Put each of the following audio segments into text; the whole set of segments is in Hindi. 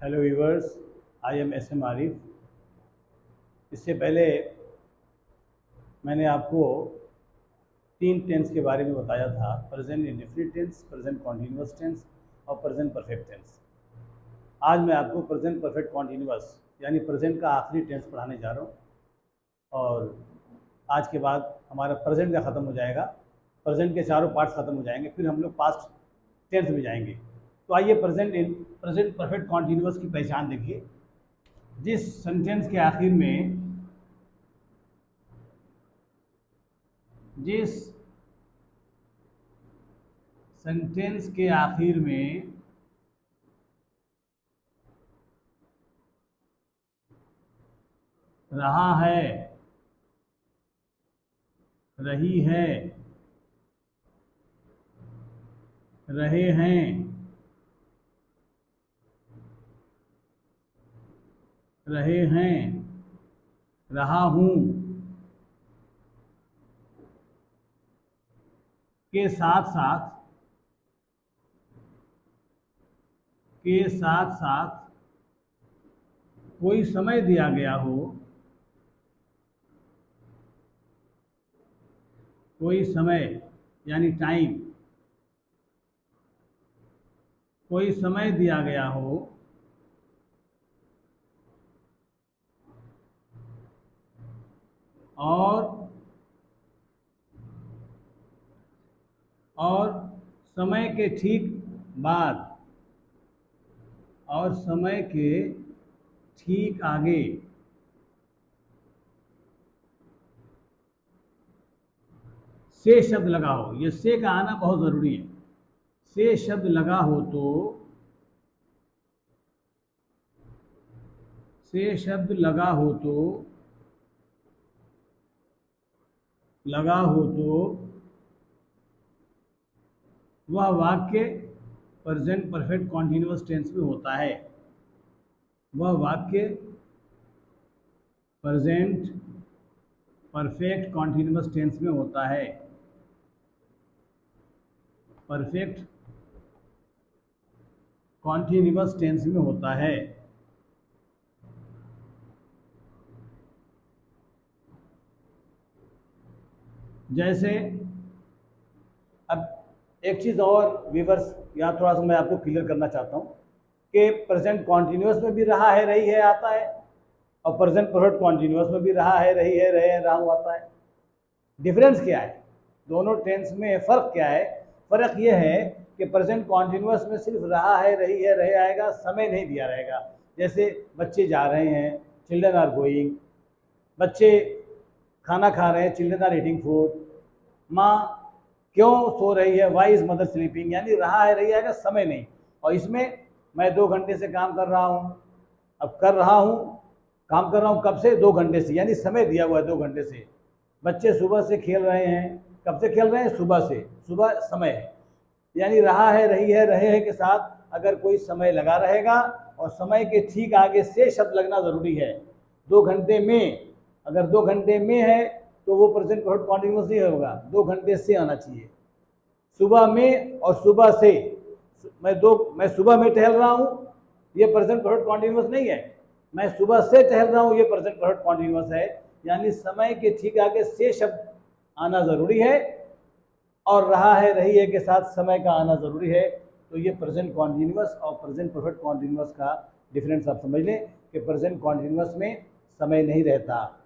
Hello viewers, I am S M Arif. इससे पहले मैंने आपको तीन टेंस के बारे में बताया था: present indefinite tense, present continuous tense और प्रेजेंट परफेक्ट टेंस। आज मैं आपको प्रेजेंट परफेक्ट कॉन्टिन्यूअस यानी प्रेजेंट का आखिरी टेंस पढ़ाने जा रहा हूँ। और आज के बाद हमारा प्रेजेंट का ख़त्म हो जाएगा, प्रेजेंट के चारों पार्ट्स ख़त्म हो जाएंगे, फिर हम लोग पास्ट टेंस में जाएंगे। तो आइए प्रेजेंट परफेक्ट कॉन्टिन्यूअस की पहचान देखिए। जिस सेंटेंस के आखिर में जिस सेंटेंस के आखिर में रहा है, रही है, रहे हैं, रहे हैं, रहा हूं के साथ साथ कोई समय दिया गया हो, कोई समय यानी टाइम, कोई समय दिया गया हो और और समय के ठीक बाद और समय के ठीक आगे से शब्द लगा हो। ये से का आना बहुत ज़रूरी है। से शब्द लगा हो तो से शब्द लगा हो तो वह वाक्य प्रेजेंट परफेक्ट कॉन्टिन्यूअस टेंस में होता है। वह वाक्य प्रेजेंट परफेक्ट कॉन्टिन्यूअस टेंस में होता है। परफेक्ट कॉन्टिन्यूअस टेंस में होता है। जैसे अब एक चीज़ और व्यूवर्स यहाँ थोड़ा सा मैं आपको क्लियर करना चाहता हूँ कि प्रेजेंट कॉन्टिन्यूअस में भी रहा है, रही है आता है, और प्रेजेंट परफेक्ट कॉन्टिन्यूअस में भी रहा है, रही है, रहे हैं, रहा हूँ आता है। डिफरेंस क्या है? दोनों टेंस में फ़र्क क्या है? फ़र्क यह है कि प्रेजेंट कॉन्टिन्यूअस में सिर्फ रहा है, रही है, रहे आएगा, समय नहीं दिया रहेगा। जैसे बच्चे जा रहे हैं, चिल्ड्रन आर गोइंग। बच्चे खाना खा रहे हैं, चिल्ड्रन आर ईटिंग फूड। माँ क्यों सो रही है, वाई इज मदर स्लीपिंग, यानी रहा है, रही आएगा, समय नहीं। और इसमें मैं 2 घंटे से काम कर रहा हूँ। अब कर रहा हूँ, काम कर रहा हूँ कब से? 2 घंटे से, यानी समय दिया हुआ है 2 घंटे से। बच्चे सुबह से खेल रहे हैं, कब से खेल रहे हैं? सुबह से। सुबह समय है, यानी रहा है, रही है, रहे हैं के साथ अगर कोई समय लगा रहेगा और समय के ठीक आगे से शब्द लगना ज़रूरी है। 2 घंटे में, अगर 2 घंटे में है तो वो प्रेजेंट परफेक्ट कॉन्टिन्यूअस नहीं होगा, 2 घंटे से आना चाहिए। सुबह में और सुबह से, मैं सुबह में टहल रहा हूँ, ये प्रेजेंट परफेक्ट कॉन्टिन्यूअस नहीं है। मैं सुबह से टहल रहा हूँ, ये प्रेजेंट परफेक्ट कॉन्टिन्यूअस है। यानी समय के ठीक आगे से शब्द आना ज़रूरी है और रहा है, रही है के साथ समय का आना ज़रूरी है। तो ये प्रेजेंट कॉन्टिन्यूअस और प्रेजेंट परफेक्ट कॉन्टिन्यूअस का डिफरेंस आप समझ लें कि प्रेजेंट कॉन्टिन्यूअस में समय नहीं रहता,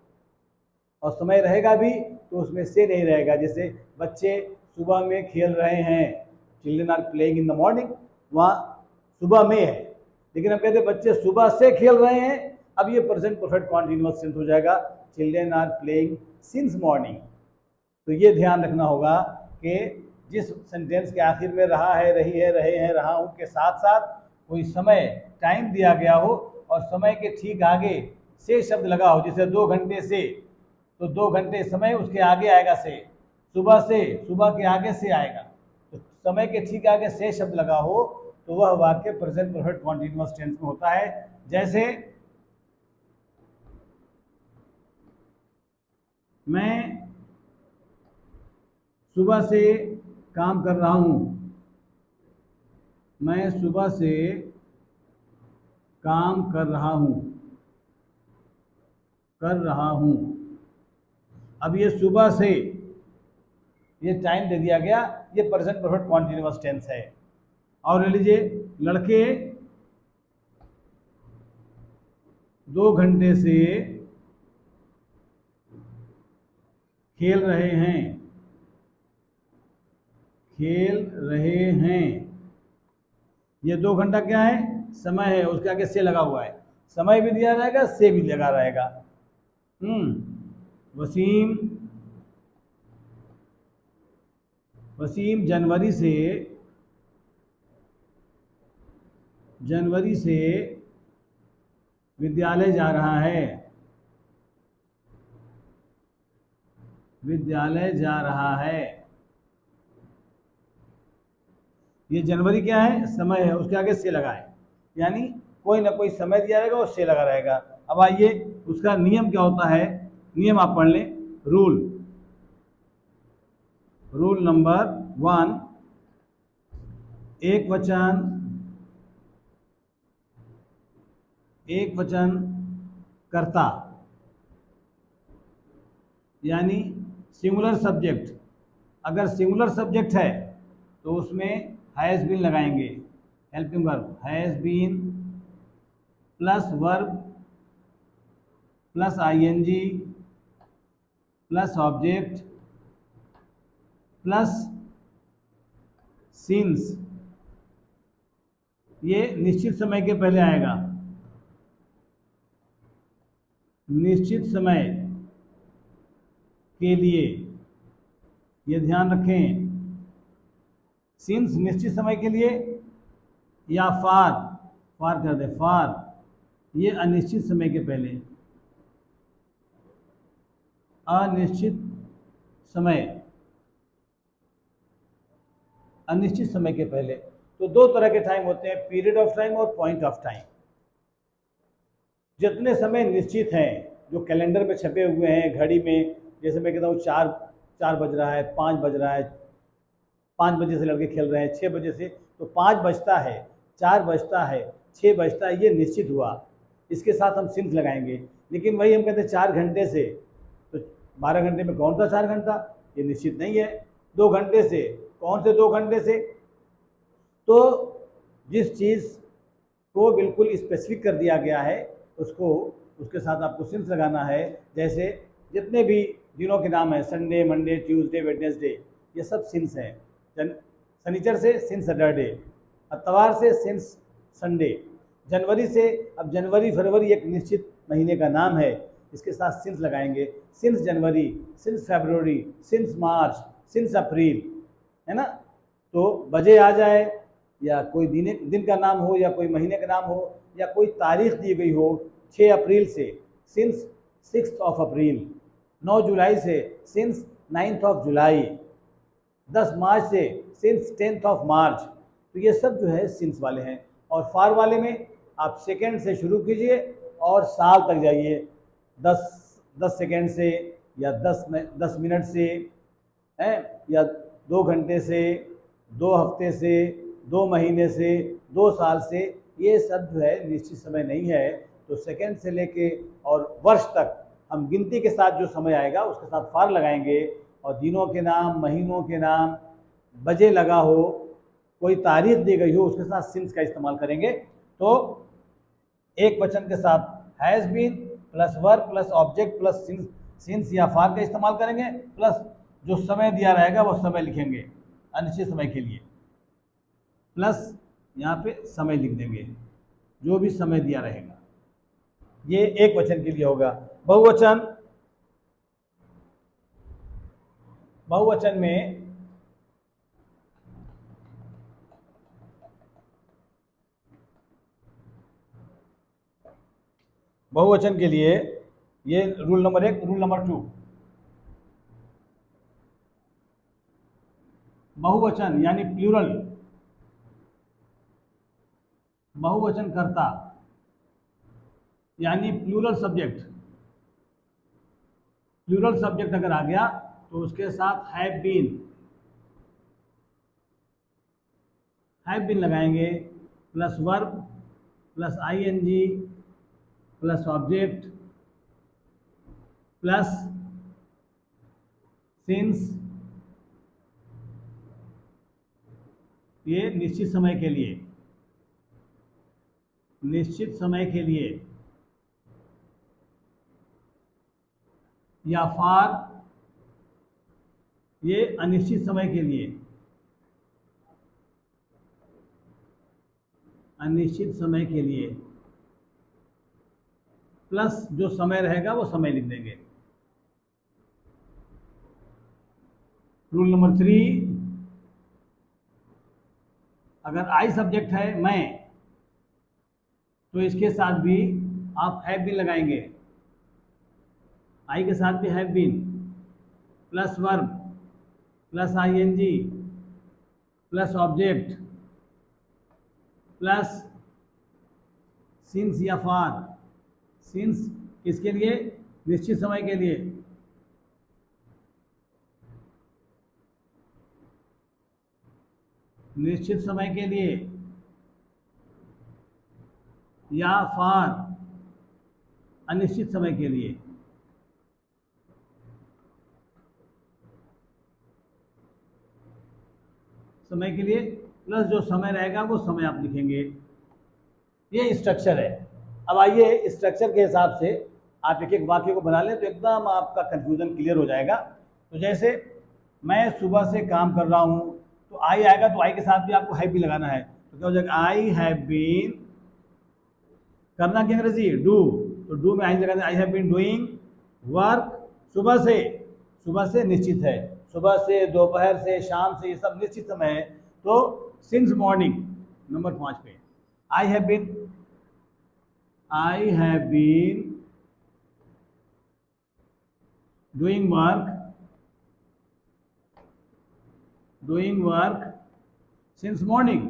और समय रहेगा भी तो उसमें से नहीं रहेगा। जैसे बच्चे सुबह में खेल रहे हैं, children are playing in the morning, वहाँ सुबह में है, लेकिन हम कहते हैं बच्चे सुबह से खेल रहे हैं, अब ये प्रेजेंट परफेक्ट कॉन्टिन्यूअस टेंस हो जाएगा, children are playing since morning. तो ये ध्यान रखना होगा कि जिस सेंटेंस के आखिर में रहा है, रही है, रहे हैं, रहा हूँ के साथ साथ कोई समय, टाइम दिया गया हो और समय के ठीक आगे से शब्द लगा हो। जैसे 2 घंटे से, तो 2 घंटे समय, उसके आगे आएगा से। सुबह से, सुबह के आगे से आएगा। तो समय के ठीक आगे से शब्द लगा हो तो वह वाक्य प्रेजेंट परफेक्ट कॉन्टिन्यूअस टेंस में होता है। जैसे मैं सुबह से काम कर रहा हूँ, मैं सुबह से काम कर रहा हूँ, कर रहा हूँ। अब ये सुबह से, ये टाइम दे दिया गया, ये प्रेजेंट परफेक्ट कॉन्टिन्यूअस टेंस है। और ले लीजिए, लड़के 2 घंटे से खेल रहे हैं, खेल रहे हैं। ये 2 घंटा क्या है? समय है, उसके आगे से लगा हुआ है। समय भी दिया रहेगा, से भी लगा रहेगा। वसीम, वसीम जनवरी से विद्यालय जा रहा है, विद्यालय जा रहा है। ये जनवरी क्या है? समय है, उसके आगे से लगा है, यानी कोई ना कोई समय दिया रहेगा और से लगा रहेगा। अब आइए, उसका नियम क्या होता है? नियम आप पढ़ लें। रूल नंबर 1, एक वचन कर्ता, यानी सिंगुलर सब्जेक्ट। अगर सिंगुलर सब्जेक्ट है तो उसमें हैज़ बीन लगाएंगे, helping verb has been plus verb plus ING plus object plus since. ये निश्चित समय के पहले आएगा, निश्चित समय के लिए, ये ध्यान रखें। सिंस निश्चित समय के लिए, या फार कर दे, फार ये अनिश्चित समय के पहले, अनिश्चित समय, अनिश्चित समय के पहले। तो 2 तरह के टाइम होते हैं, पीरियड ऑफ टाइम और पॉइंट ऑफ टाइम। जितने समय निश्चित हैं, जो कैलेंडर में छपे हुए हैं, घड़ी में, जैसे मैं कहता हूँ 4 बज रहा है, 5 बज रहा है, 5 बजे से लड़के खेल रहे हैं, 6 बजे से, तो 5 बजता है, 4 बजता है, 6 बजता है, ये निश्चित हुआ, इसके साथ हम सिंस लगाएंगे। लेकिन वही हम कहते हैं 4 घंटे से, तो 12 घंटे में कौन सा 4 घंटा, ये निश्चित नहीं है। 2 घंटे से, कौन से 2 घंटे से? तो जिस चीज़ को बिल्कुल स्पेसिफिक कर दिया गया है, उसको, उसके साथ आपको सिंस लगाना है। जैसे जितने भी दिनों के नाम हैं, संडे, मंडे, ट्यूसडे, वेडनेसडे, ये सब सिंस हैं। शनिचर से सिंस सैटरडे, इतवार से सिंस संडे, जनवरी से, अब जनवरी फरवरी एक निश्चित महीने का नाम है, इसके साथ सिंस लगाएंगे। सिंस जनवरी, सिंस फरवरी, सिंस मार्च, सिंस अप्रैल, है ना। तो बजे आ जाए, या कोई दिन का नाम हो, या कोई महीने का नाम हो, या कोई तारीख दी गई हो, 6 अप्रैल से सिंस 6 अप्रैल, 9 जुलाई से सिंस 9 जुलाई, 10 मार्च से सिंस 10 मार्च। तो ये सब जो है सिंस वाले हैं। और फार वाले में आप सेकेंड से शुरू कीजिए और साल तक जाइए, 10 सेकेंड से, या 10 मिनट से, है, या 2 घंटे से, 2 हफ्ते से, 2 महीने से, 2 साल से, ये सब जो है निश्चित समय नहीं है। तो सेकेंड से लेके और वर्ष तक हम गिनती के साथ जो समय आएगा उसके साथ फार लगाएंगे, और दिनों के नाम, महीनों के नाम, बजे लगा हो, कोई तारीख दी गई हो, उसके साथ सिंस का इस्तेमाल करेंगे। तो एक वचन के साथ has been plus verb plus object plus since या फार का इस्तेमाल करेंगे, प्लस जो समय दिया रहेगा वो समय लिखेंगे अनिश्चित समय के लिए, प्लस यहाँ पे समय लिख देंगे, जो भी समय दिया रहेगा। ये एक वचन के लिए होगा। बहुवचन, बहुवचन में बहुवचन के लिए ये रूल नंबर 1। रूल नंबर 2, बहुवचन यानी प्लूरल, बहुवचन कर्ता यानी प्लूरल सब्जेक्ट, प्लूरल सब्जेक्ट अगर आ गया तो उसके साथ हैव बीन लगाएंगे, plus verb plus ING plus object plus since, ये निश्चित समय के लिए, निश्चित समय के लिए, या फॉर, ये अनिश्चित समय के लिए, अनिश्चित समय के लिए, प्लस जो समय रहेगा वो समय लिख देंगे। रूल नंबर 3, अगर आई सब्जेक्ट है मैं, तो इसके साथ भी आप हैव बीन लगाएंगे। आई के साथ भी have been plus verb plus ING plus object plus since या फॉर। सिंस किसके लिए? निश्चित समय के लिए। निश्चित समय के लिए, या फॉर अनिश्चित समय के लिए। समय के लिए प्लस जो समय रहेगा वो समय आप लिखेंगे। ये स्ट्रक्चर है। अब आइए स्ट्रक्चर के हिसाब से आप एक एक वाक्य को बना लें तो एकदम आपका कंफ्यूजन क्लियर हो जाएगा। तो जैसे मैं सुबह से काम कर रहा हूँ, तो आई आएगा, तो आई के साथ भी आपको हैव भी लगाना है। तो क्या हो जाएगा? आई हैव बीन, करना की अंग्रेजी डू, तो डू में आई लगाना, I have been doing work. सुबह से निश्चित है, सुबह से, दोपहर से, शाम से, ये सब निश्चित समय है। तो सिंस मॉर्निंग, नंबर 5 पे I have been doing work since morning.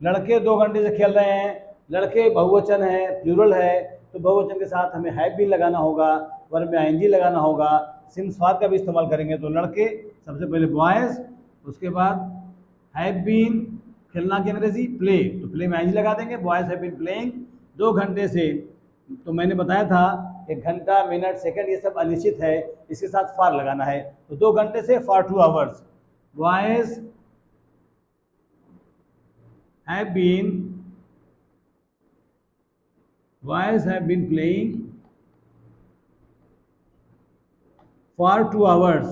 लड़के 2 घंटे से खेल रहे हैं, लड़के बहुवचन है, प्लूरल है, तो बहुवचन के साथ हमें हैव बीन लगाना होगा, वर्ब में आईएनजी लगाना होगा, सिंस फॉर का भी इस्तेमाल करेंगे। तो लड़के सबसे पहले बॉयज, उसके बाद हैव बीन, खेलना की अंग्रेजी प्ले, तो प्ले में आईएनजी लगा देंगे, बॉयज हैव बीन प्लेइंग 2 घंटे से। तो मैंने बताया था कि घंटा, मिनट, सेकंड ये सब अनिश्चित है, इसके साथ फॉर लगाना है। तो 2 घंटे से for 2 hours, boys have been playing for 2 hours,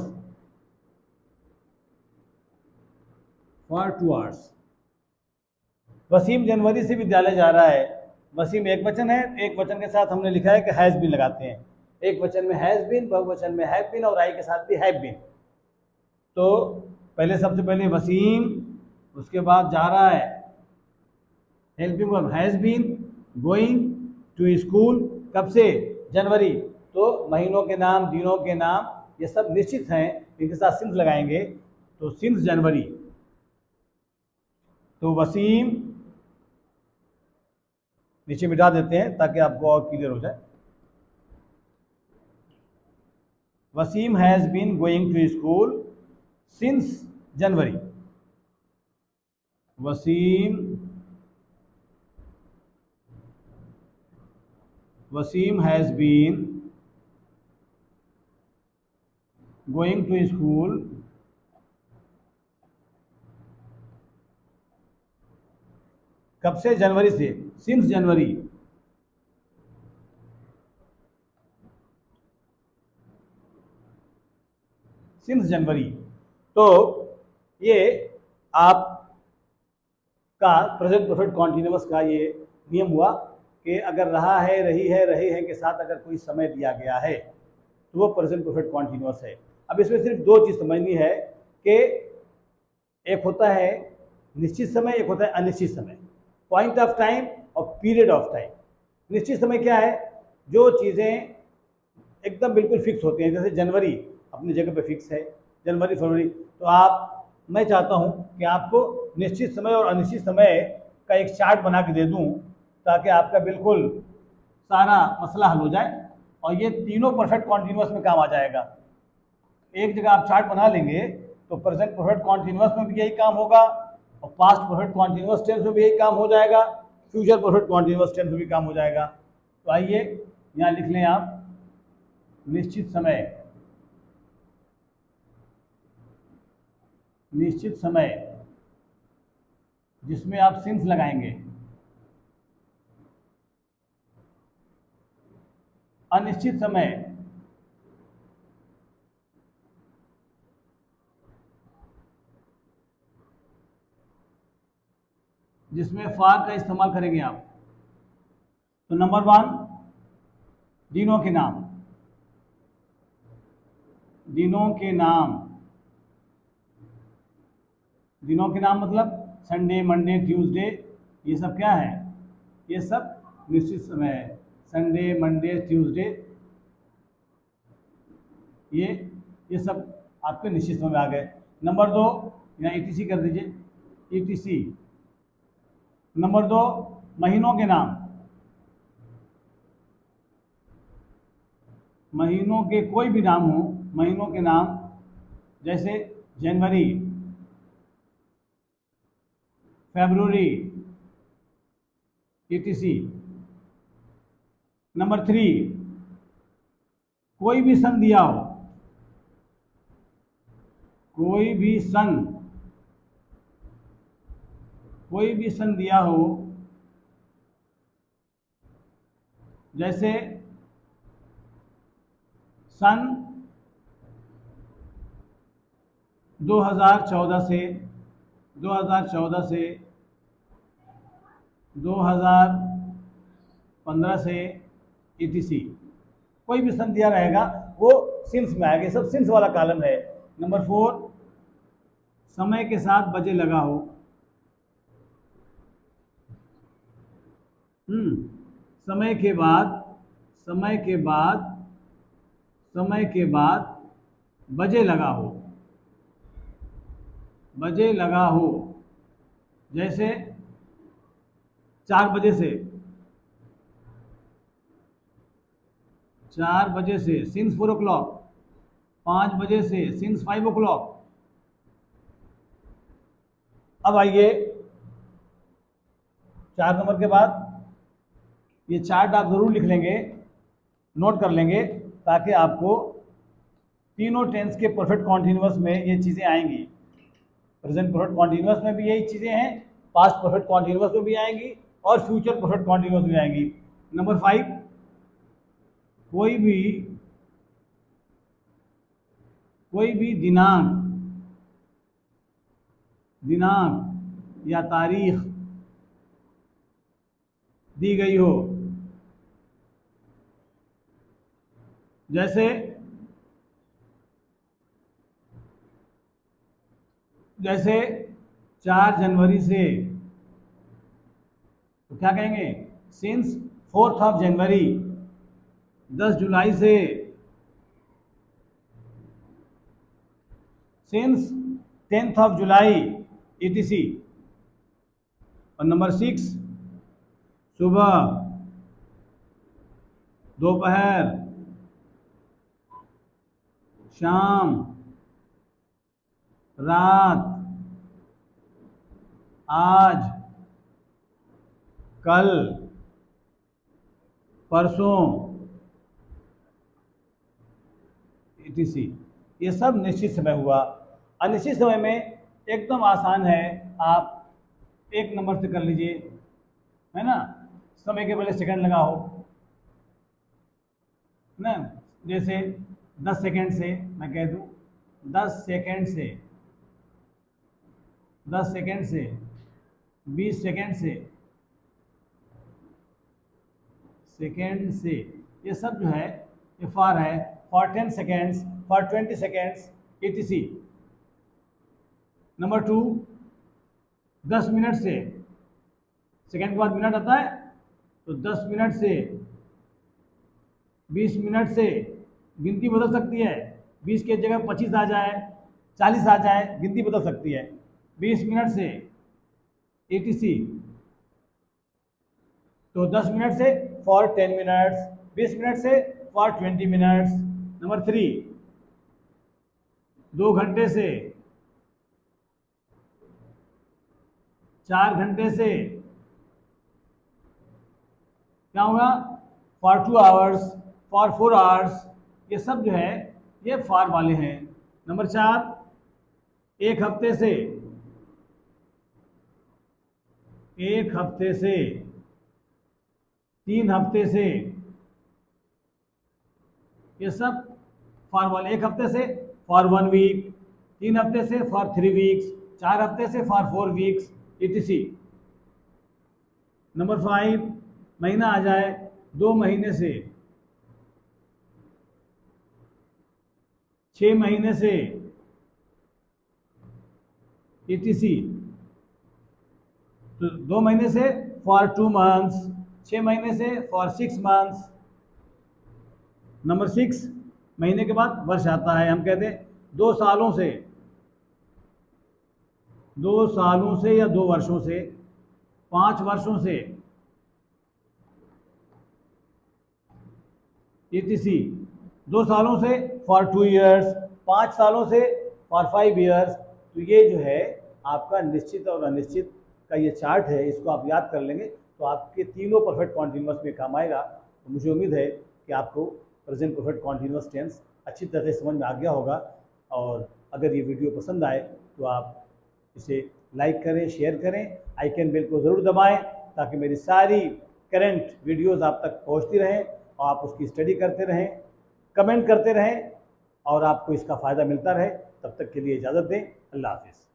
Wasim जनवरी से विद्यालय जा रहा है। वसीम एक वचन है, एक वचन के साथ हमने लिखा है कि हैज बीन लगाते हैं। एक वचन में हैज बीन, बहुवचन में हैव बीन, और आई के साथ भी हैव बीन। तो पहले सबसे पहले वसीम, उसके बाद जा रहा है, helping verb has been, going to school, कब से? जनवरी। तो महीनों के नाम, दिनों के नाम, ये सब निश्चित हैं, इनके साथ सिंस लगाएंगे। तो सिंस जनवरी, तो वसीम नीचे मिटा देते हैं ताकि आपको और क्लियर हो जाए। Wasim has been going to school since January. Wasim has been going to school कब से? जनवरी से, सिंस जनवरी। Since January. तो ये आपका प्रेजेंट परफेक्ट कॉन्टिन्यूअस का ये नियम हुआ कि अगर रहा है, रही है, रहे हैं के साथ अगर कोई समय दिया गया है तो वो प्रेजेंट परफेक्ट कॉन्टिन्यूअस है। अब इसमें सिर्फ 2 चीज़ समझनी है कि एक होता है निश्चित समय, एक होता है अनिश्चित समय, पॉइंट ऑफ टाइम और पीरियड ऑफ टाइम। निश्चित समय क्या है? जो चीज़ें एकदम बिल्कुल फिक्स होती हैं, जैसे जनवरी अपनी जगह पे फिक्स है, जनवरी, फरवरी। तो मैं चाहता हूं कि आपको निश्चित समय और अनिश्चित समय का एक चार्ट बना के दे दूं ताकि आपका बिल्कुल सारा मसला हल हो जाए और ये तीनों परफेक्ट कॉन्टिन्यूअस में काम आ जाएगा। एक जगह आप चार्ट बना लेंगे तो प्रेजेंट परफेक्ट कॉन्टिन्यूअस में भी यही काम होगा और पास्ट परफेक्ट कॉन्टिन्यूअस टेंस में भी यही काम हो जाएगा, फ्यूचर परफेक्ट कॉन्टिन्यूअस टेंस में भी काम हो जाएगा। तो आइए यहाँ लिख लें आप निश्चित समय, निश्चित समय जिसमें आप सिंस लगाएंगे। अनिश्चित समय जिसमें फार का इस्तेमाल करेंगे आप। तो नंबर 1 दिनों के नाम, दिनों के नाम, दिनों के नाम मतलब संडे, मंडे, ट्यूसडे, ये सब क्या है, ये सब निश्चित समय है। संडे, मंडे, ट्यूसडे, ये सब आपके निश्चित समय में आ गए। नंबर 2 यहाँ ईटीसी कर दीजिए, ईटीसी। नंबर 2 महीनों के नाम, महीनों के कोई भी नाम हो, महीनों के नाम जैसे जनवरी, फरवरी, ईटीसी। नंबर 3 कोई भी सन दिया हो, कोई भी सन, कोई भी सन दिया हो, जैसे सन 2014 से 2014 से 2015 से ईटीसी, कोई भी सन दिया रहेगा वो सिंस में आएगा, सब सिंस वाला कॉलम है। नंबर 4 समय के साथ बजे लगा हो, समय के बाद, समय के बाद, समय के बाद बजे लगा हो, बजे लगा हो, जैसे 4 बजे से, 4 बजे से सिंस 4 o'clock, 5 बजे से सिंस 5 o'clock। अब आइए 4 नंबर के बाद ये चार्ट आप ज़रूर लिख लेंगे, नोट कर लेंगे, ताकि आपको तीनों टेंस के परफेक्ट कॉन्टिन्यूअस में ये चीज़ें आएंगी। प्रेजेंट परफेक्ट कॉन्टिन्यूअस में भी यही चीज़ें हैं, पास्ट परफेक्ट कॉन्टिन्यूअस में भी आएंगी और फ्यूचर परफेक्ट कॉन्टिन्यूअस में आएंगी। नंबर 5 कोई भी दिनांक, दिनांक या तारीख दी गई हो, जैसे जैसे 4 जनवरी से, तो क्या कहेंगे, सिंस 4th of जनवरी। 10 जुलाई से, since 10th of July, etc. और नंबर 6 सुबह, दोपहर, शाम, रात, आज, कल, परसों, ईटीसी। ये सब निश्चित समय हुआ। अनिश्चित समय में एकदम आसान है, आप 1 नंबर से कर लीजिए, है ना, समय के पहले सेकंड लगाओ ना, जैसे 10 सेकंड से मैं कह दूं, 10 सेकंड से, 10 सेकंड से, 20 सेकंड से, सेकेंड से, ये सब जो है ये फॉर है, for 10 seconds, for 20 seconds, etc. Number 2 10 minute से, सेकेंड के बाद मिनट आता है, तो 10 मिनट से, 20 मिनट से, गिनती बदल सकती है, 20 की जगह 25 आ जाए, 40 आ जाए, गिनती बदल सकती है। 20 मिनट से ईटीसी, तो 10 मिनट से फॉर 10 मिनट्स, 20 मिनट से फॉर 20 मिनट्स। नंबर 3 2 घंटे से 4 घंटे से क्या होगा, फॉर 2 आवर्स, फॉर 4 आवर्स, ये सब जो है ये फॉर वाले हैं। नंबर 4, 1 हफ्ते से, 1 हफ्ते से, 3 हफ्ते से, ये सब फॉर वाले। 1 हफ्ते से फॉर 1 वीक, 3 हफ्ते से फॉर 3 वीक्स, 4 हफ्ते से फॉर 4 वीक्स, etc। नंबर 5, महीना आ जाए 2 महीने से, 6 महीने से, etc। तो 2 महीने से फॉर 2 मंथ्स, 6 महीने से फॉर 6 मंथ्स। नंबर 6, महीने के बाद वर्ष आता है। हम कहते हैं 2 सालों से, 2 सालों से या 2 वर्षों से, 5 वर्षों से, etc। 2 सालों से फॉर 2 ईयर्स, 5 सालों से फॉर 5 ईयर्स। तो ये जो है आपका निश्चित और अनिश्चित का ये चार्ट है, इसको आप याद कर लेंगे तो आपके तीनों परफेक्ट कॉन्टिन्यूअस में काम आएगा। तो मुझे उम्मीद है कि आपको प्रेजेंट परफेक्ट कॉन्टिन्यूअस टेंस अच्छी तरह से समझ में आ गया होगा। और अगर ये वीडियो पसंद आए तो आप इसे लाइक करें, शेयर करें, आइकन बेल को ज़रूर दबाएं ताकि मेरी सारी करंट वीडियोस आप तक पहुंचती रहें और आप उसकी स्टडी करते रहें, कमेंट करते रहें और आपको इसका फ़ायदा मिलता रहे। तब तक के लिए इजाज़त दें। अल्लाह हाफ़िज़।